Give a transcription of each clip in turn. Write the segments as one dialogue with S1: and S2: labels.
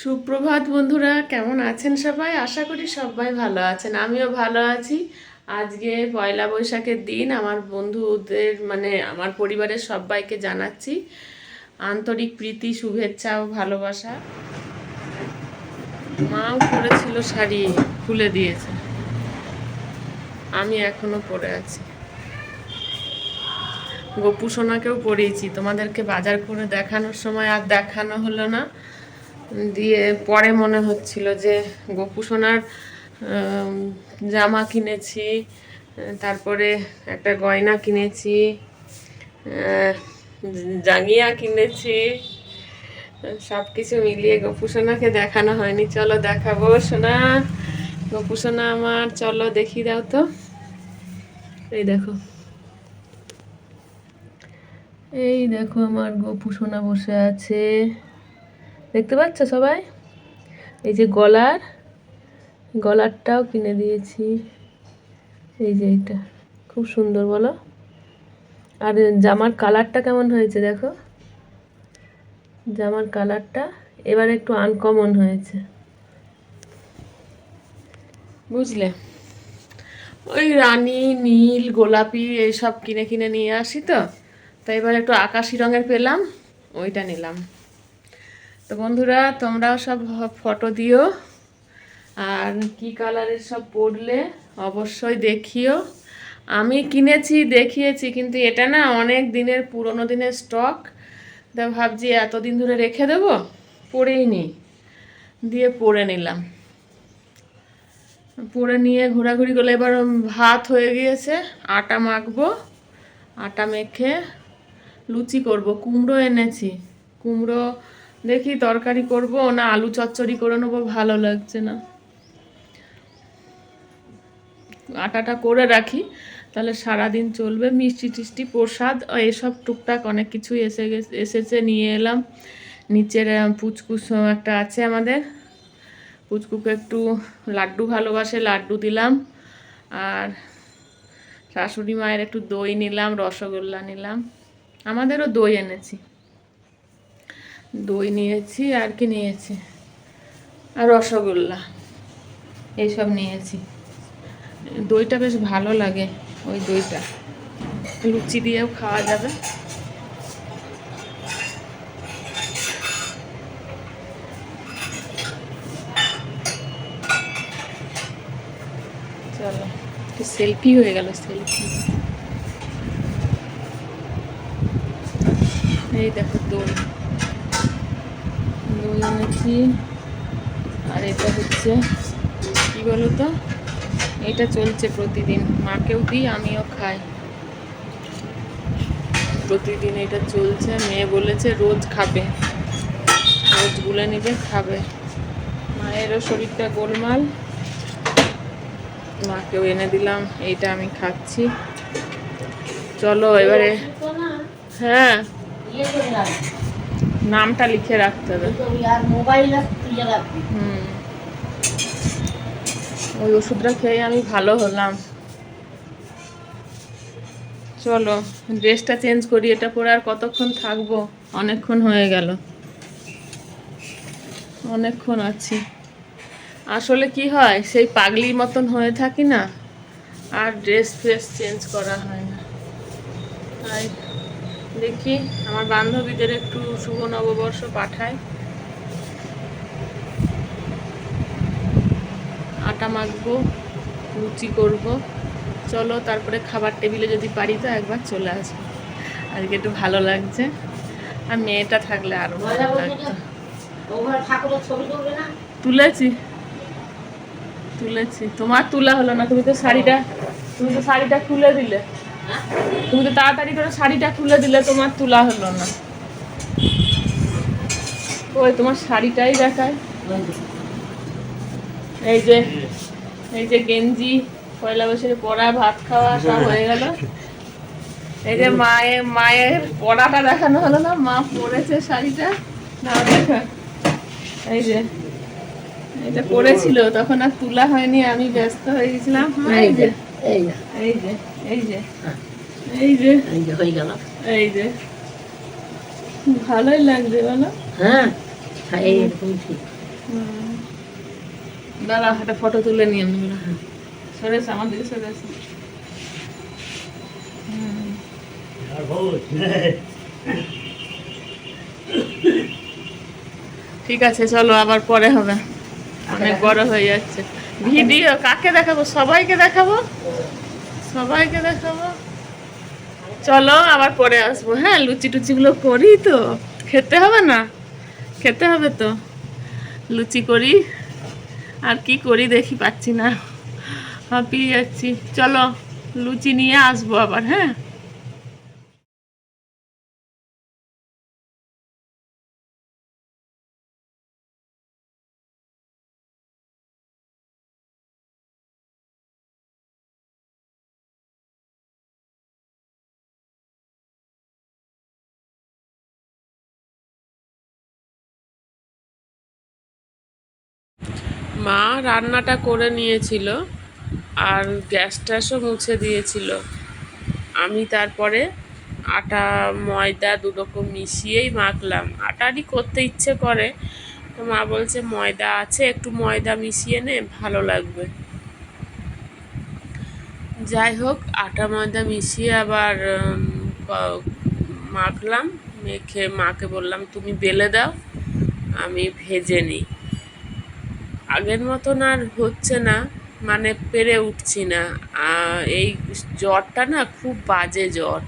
S1: সুপ্রভাত বন্ধুরা, কেমন আছেন সবাই? আশা করি সবাই ভালো আছেন, আমিও ভালো আছি। আজকে পয়লা বৈশাখের দিন আমার বন্ধুদের আমার পরিবারের সবাইকে জানাচ্ছি আন্তরিক প্রীতি, শুভেচ্ছা ও ভালোবাসা। মাও পরেছিল শাড়ি, খুলে দিয়েছে, আমি এখনো পরে আছি। গপু সোনাকেও পরিয়েছি, তোমাদেরকে বাজার করে দেখানোর সময় আর দেখানো হলো না। দিয়ে পরে মনে হচ্ছিল যে গপু সোনার জামা কিনেছি, তারপরে একটা গয়না কিনেছি, জাঙ্গিয়া কিনেছি, সব কিছু মিলিয়ে গপু সোনাকে দেখানো হয়নি। চলো দেখাবো সোনা, গপু সোনা আমার, চলো দেখি দাও তো। এই দেখো, এই দেখো আমার গপু সোনা বসে আছে, দেখতে পাচ্ছ সবাই? এই যে গলারটাও কিনে দিয়েছি, এই যে এটা খুব সুন্দর, বলো? আর জামার কালারটা কেমন হয়েছে দেখো, জামার কালারটা এবার একটু আনকমন হয়েছে, বুঝলে? ওই রানী, নীল, গোলাপি এইসব কিনে কিনে নিয়ে আসি তো, তাই এবার একটু আকাশি রঙের পেলাম, ওইটা নিলাম। তো বন্ধুরা, তোমরাও সব ফটো দিও, আর কি কালারের সব পরলে অবশ্যই দেখিও। আমি কিনেছি, দেখিয়েছি, কিন্তু এটা না অনেক দিনের, পুরনো দিনের স্টক। তা ভাবছি এতদিন ধরে রেখে দেবো, পরেই নিই, দিয়ে পরে নিলাম। পরে নিয়ে ঘোরাঘুরি করলে এবার ভাত হয়ে গিয়েছে, আটা মাখবো, আটা মেখে লুচি করব। কুমড়ো এনেছি, কুমড়ো দেখি তরকারি করব না আলু চচ্চড়ি করে নেবো, ভালো লাগছে না। আটাটা করে রাখি, তাহলে সারাদিন চলবে। মিষ্টি টিষ্টি, প্রসাদ, এসব টুকটাক অনেক কিছুই এসেছে, নিয়ে এলাম। নিচের পুচকু একটা আছে আমাদের, পুচকুকে একটু লাড্ডু ভালোবাসে, লাড্ডু দিলাম। আর শাশুড়ি মায়ের একটু দই নিলাম, রসগোল্লা নিলাম। আমাদেরও দই এনেছি, দই নিয়েছি, আর কি নিয়েছি, আর রসগোল্লা, এইসব নিয়েছি। দইটা বেশ ভালো লাগে, ওই দইটা লুচি দিয়েও খাওয়া যাবে। চলো, সেলফি হয়ে গেল, সেলফি। এই দেখো দই, দই এনেছি। আর এটা হচ্ছে কি বলো তো, এটা চলছে প্রতিদিন, মাকেও দিই, আমিও খাই, প্রতিদিন এটা চলছে। মেয়ে বলেছে রোজ খাবে, রোজ গুলে নিবে, খাবে। মায়েরও শরীরটা গোলমাল, মাকেও এনে দিলাম, এইটা আমি খাচ্ছি। চলো এবারে, হ্যাঁ নামটা লিখে রাখতে হবে। ওই ওষুধটা খেয়ে আমি ভালো হলাম। চলো ড্রেসটা চেঞ্জ করি, এটা পরে আর কতক্ষণ থাকবো, অনেকক্ষণ হয়ে গেল, অনেকক্ষণ আছি। আসলে কি হয়, সেই পাগলির মতন হয়ে থাকি না, আর ড্রেস ফ্রেস চেঞ্জ করা হয় না। তাই দেখি আমার বান্ধবীদের একটু শুভ নববর্ষ পাঠাই। আটা মাখবো, লুচি করব। চলো তারপরে খাবার টেবিলে যদি পারি তো একবার চলে আসবো, আজকে একটু ভালো লাগছে। আর মেয়েটা থাকলে আরো ভালো লাগতো। তুলেছি, তুলেছি, তোমার তোলা হলো না, তুমি তো শাড়িটা খুলে দিলে, তুমি তো তাড়াতাড়ি করে শাড়িটা খুলে দিলে, তোমার তোলা হলো না। ওই তোমার শাড়িটাই দেখায়, এই যে, এই যে গেঞ্জি, পয়লা বৈশাখে পরা, ভাত খাওয়া সব হয়ে গেল। এই যে মায়ের পরাটা দেখানো হলো না, মা পরেছে শাড়িটা, না দেখা, এই যে এটা পরেছিল, তখন আর তোলা হয়নি, আমি ব্যস্ত হয়ে গেছিলাম। এই যে, এই যে, এই যে, এই যে, এই যে, এই যে হয়ে গেল, এই যে ভালোই লাগছে বলো? হ্যাঁ, এইরকম ঠিক। দাঁড়া, একটা ফটো তুলে নিয়ে আমরা। সরে এসো, আমার দিকে সরে এসো। ঠিক আছে, চলো আবার পরে হবে, অনেক বড় হয়ে যাচ্ছে ভিডিও। কাকে দেখাবো? সবাইকে দেখাবো, সবাইকে দেখাবো। চলো আবার পরে আসবো। হ্যাঁ, লুচি টুচিগুলো করি তো, খেতে হবে না? খেতে হবে তো, লুচি করি। আর কি করি দেখি, পাচ্ছি না, হাঁপিয়ে যাচ্ছি। চলো লুচি নিয়ে আসবো আবার। হ্যাঁ, মা রান্নাটা করে নিয়েছিল আর গ্যাস ট্যাসও মুছে দিয়েছিল। আমি তারপরে আটা ময়দা দুরকম মিশিয়েই মাখলাম। আটারই করতে ইচ্ছে করে, তো মা বলছে ময়দা আছে, একটু ময়দা মিশিয়ে নে, ভালো লাগবে। যাই হোক, আটা ময়দা মিশিয়ে আবার মাখলাম। মেখে মাকে বললাম তুমি বেলে দাও, আমি ভেজে নিই। আগের মতন আর হচ্ছে না, মানে পেরে উঠছি না। এই জ্বরটা না খুব বাজে জ্বর,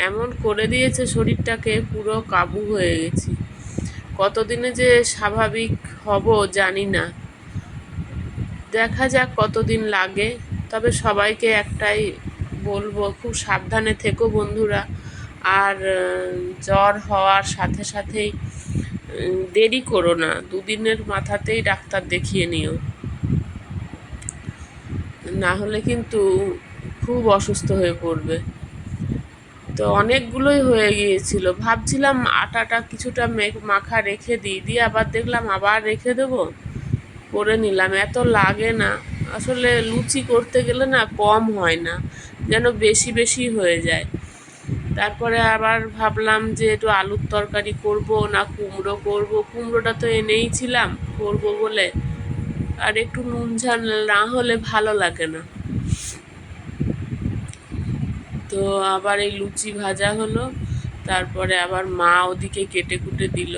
S1: এমন করে দিয়েছে শরীরটাকে, পুরো কাবু হয়ে গেছি। কতদিনে যে স্বাভাবিক হব জানি না, দেখা যাক কতদিন লাগে। তবে সবাইকে একটাই বলবো, খুব সাবধানে থেকো বন্ধুরা। আর জ্বর হওয়ার সাথে সাথেই দেরি করো না, দুদিনের মাথাতেই ডাক্তার দেখিয়ে নিও, না হলে কিন্তু খুব অসুস্থ হয়ে পড়বে। তো অনেকগুলোই হয়ে গিয়েছিল, ভাবছিলাম আটাটা কিছুটা মাখা রেখে দিই, দিয়ে আবার দেখলাম আবার রেখে দেবো, করে নিলাম। এত লাগে না আসলে, লুচি করতে গেলে না কম হয় না, যেন বেশি বেশি হয়ে যায়। তারপরে আবার ভাবলাম যে একটু আলুর তরকারি করব না কুমড়ো করব। কুমড়োটা তো এনেই ছিলাম করব বলে, আর একটু নুন ঝাল না হলে ভালো লাগে না। তো আবার এই লুচি ভাজা হলো, তারপরে আবার মা ওদিকে কেটে কুটে দিল,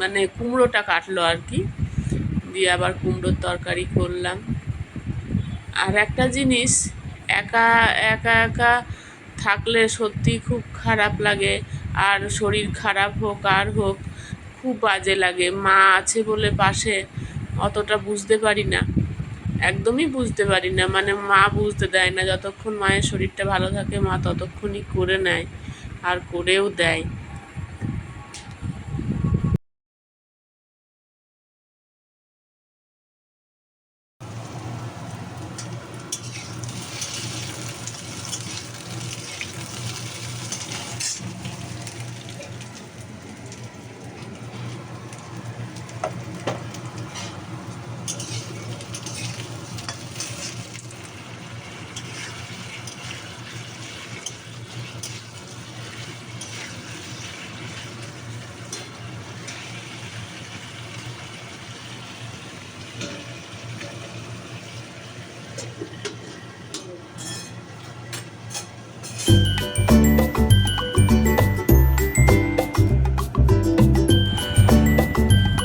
S1: মানে কুমড়োটা কাটলো আর কি, দিয়ে আবার কুমড়োর তরকারি করলাম। আর একটা জিনিস, একা একা একা থাকলে সত্যি খুব খারাপ লাগে, আর শরীর খারাপ হোক আর হোক খুব বাজে লাগে। মা আছে বলে পাশে অতটা বুঝতে পারি না, একদমই বুঝতে পারি না, মানে মা বুঝতে দেয় না। যতক্ষণ মায়ের শরীরটা ভালো থাকে মা ততক্ষণই করে নেয়, আর করেও দেয়।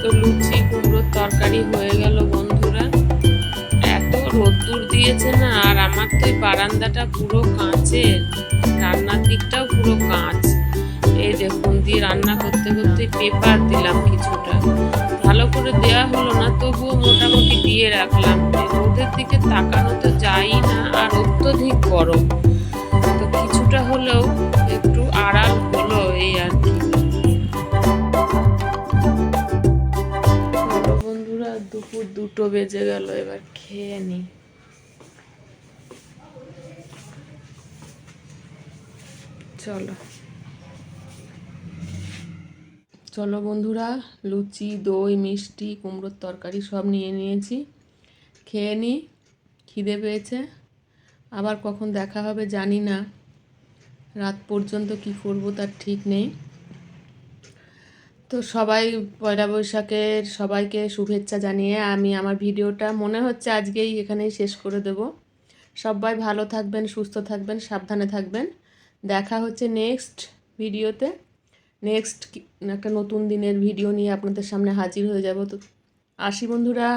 S1: তো লুচি কুমড়োর তরকারি হয়ে গেল বন্ধুরা। এত রোদ্দুর দিয়েছে না, আর আমার তো এই বারান্দাটা পুরো কাঁচের, রান্নার দিকটাও পুরো কাঁচ। এই দেখুন, দিয়ে রান্না করতে করতে পেপার দিলাম কিছুটা, ভালো করে দেওয়া হলো না, তবুও মোটামুটি দিয়ে রাখলাম। রোদের দিকে তাকানো তো যাই না, আর অত্যধিক গরম, তো কিছুটা হলেও একটু আড়াল হলো, এই আর কি। চলো বন্ধুরা, দুপুর 2টো বেজে গেল, এবার খেয়ে নি। চলো চলো বন্ধুরা, লুচি দই মিষ্টি কুমড়োর তরকারি সব নিয়ে নিয়েছি, খেয়ে নি। খিদে পেয়েছে, আবার কখন দেখা হবে জানি না, রাত পর্যন্ত কি করব তার ঠিক নেই। তো সবাই পয়লা বৈশাখের সবাইকে শুভেচ্ছা জানিয়ে আমি আমার ভিডিওটা মনে হচ্ছে আজকেই এখানেই শেষ করে দেব। সবাই ভালো থাকবেন, সুস্থ থাকবেন, সাবধানে থাকবেন। দেখা হচ্ছে নেক্সট ভিডিওতে। নেক্সট একটা নতুন দিনের ভিডিও নিয়ে আপনাদের সামনে হাজির হয়ে যাব। তো আসি বন্ধুরা,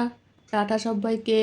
S1: টাটা সবাইকে।